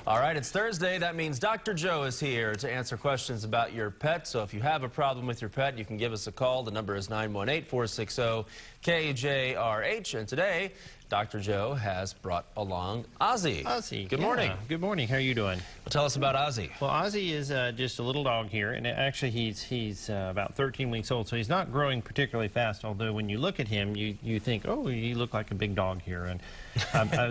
All right, it's Thursday. That means Dr. Joe is here to answer questions about your pet. So if you have a problem with your pet, you can give us a call. The number is 918-460-KJRH. And today, Dr. Joe has brought along Ozzy. Ozzy. Good morning. Good morning. How are you doing? Well, tell us about Ozzy. Well, Ozzy is just a little dog here, and actually he's about 13 weeks old, so he's not growing particularly fast, although when you look at him, you think, oh, you look like a big dog here. And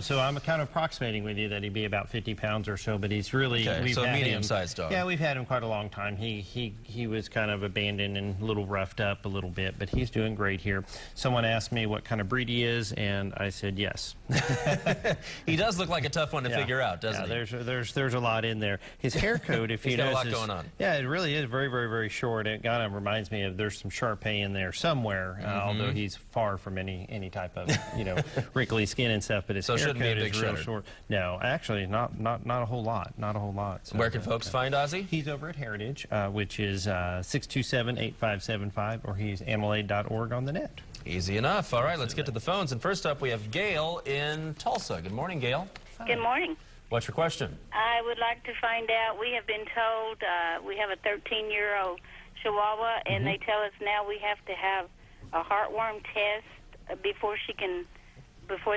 so I'm kind of approximating with you that he'd be about 50 pounds or so, but he's really... Okay, so a medium-sized dog. Yeah, we've had him quite a long time. He was kind of abandoned and a little roughed up a little bit, but he's doing great here. Someone asked me what kind of breed he is, and I said yes. He does look like a tough one to figure out, doesn't he? There's a lot in there. His hair coat, if He's you got notice, a lot going on. Yeah, it really is very short. It kind of reminds me of there's some Shar-Pei in there somewhere, although he's far from any type of wrinkly skin and stuff. But his hair coat is real short. No, actually, not a whole lot. Not a whole lot. So, where can folks find Ozzy? He's over at Heritage, which is 627-8575, or he's animalaid.org on the net. Easy enough. All right, let's get to the phones. And first up, we have Gail in Tulsa. Good morning, Gail. Good morning. What's your question? I would like to find out, we have been told we have a 13-year-old Chihuahua, and they tell us now we have to have a heartworm test before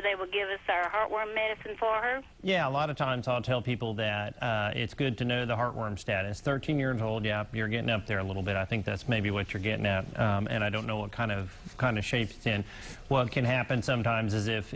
they will give us our heartworm medicine for her. Yeah, a lot of times I'll tell people that it's good to know the heartworm status. 13 years old, yeah, you're getting up there a little bit. I think that's maybe what you're getting at, and I don't know what kind of shape it's in. What can happen sometimes is if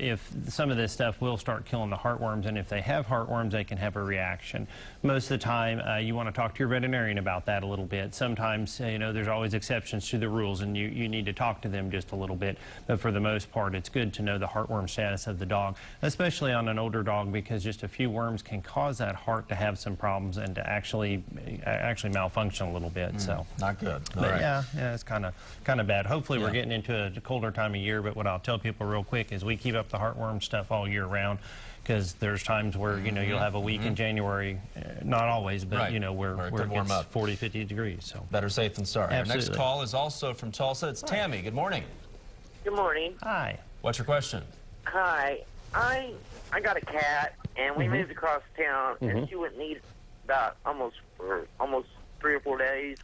some of this stuff will start killing the heartworms, and if they have heartworms, they can have a reaction. Most of the time, you want to talk to your veterinarian about that a little bit. Sometimes, there's always exceptions to the rules, and you need to talk to them just a little bit. But for the most part, it's good to know the heartworm status of the dog, especially on an older dog, because just a few worms can cause that heart to have some problems and to actually malfunction a little bit. So not good. But yeah, it's kind of bad. Hopefully we're getting into a colder time of year, but what I'll tell people real quick is we keep up the heartworm stuff all year round, because there's times where you'll have a week in January, not always, but where it gets 40, 50 degrees. So better safe than sorry. Absolutely. Our next call is also from Tulsa. It's Tammy. Good morning. Good morning. Hi. What's your question? Hi. I got a cat, and we moved across town, and she wouldn't eat about almost 3 or 4 days.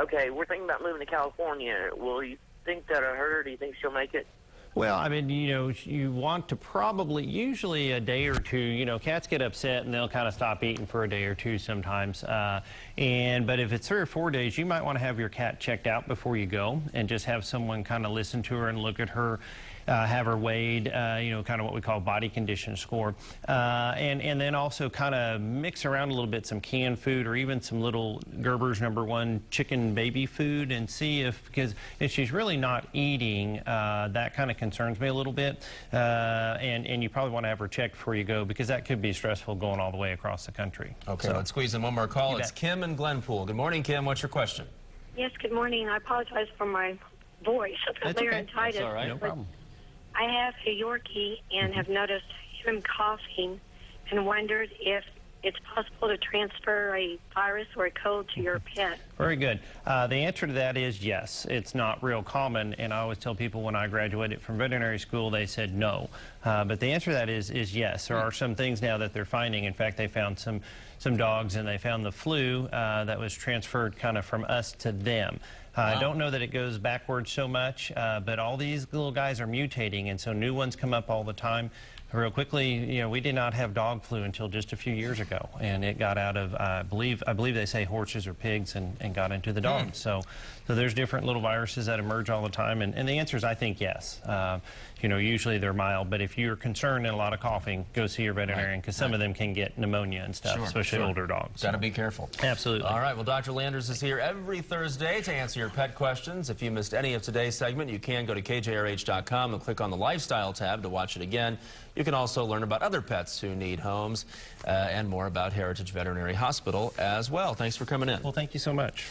Okay, we're thinking about moving to California. Will you think that of her? Do you think she'll make it? Well, I mean, you want to probably, usually a day or two, cats get upset and they'll kind of stop eating for a day or two sometimes. But if it's 3 or 4 days, you might want to have your cat checked out before you go and just have someone kind of listen to her and look at her, have her weighed, kind of what we call body condition score. And then also kind of mix around a little bit some canned food or even some little Gerber's #1 chicken baby food, and see because if she's really not eating, that kind of concerns me a little bit. And you probably want to have her checked before you go, because that could be stressful going all the way across the country. Okay, let's squeeze in one more call. It's Kim in Glenpool. Good morning, Kim. What's your question? Yes, good morning. I apologize for my voice. That's okay. That's all right. No problem. I have a Yorkie and have noticed him coughing and wondered if it's possible to transfer a virus or a cold to your pet. Very good. The answer to that is yes. It's not real common, and I always tell people when I graduated from veterinary school, they said no. But the answer to that is yes. There are some things now that they're finding. In fact, they found some dogs, and they found the flu that was transferred kind of from us to them. I don't know that it goes backwards so much, but all these little guys are mutating, and so new ones come up all the time. Real quickly, we did not have dog flu until just a few years ago, and it got out of, I believe they say horses or pigs, and got into the dogs. So there's different little viruses that emerge all the time, and the answer is, I think, yes. Usually they're mild, but if you're concerned and a lot of coughing, go see your veterinarian, because some of them can get pneumonia and stuff, especially older dogs. Got to be careful. Absolutely. All right, well, Dr. Landers is here every Thursday to answer your pet questions. If you missed any of today's segment, you can go to KJRH.com and click on the Lifestyle tab to watch it again. You can also learn about other pets who need homes and more about Heritage Veterinary Hospital as well. Thanks for coming in. Well, thank you so much.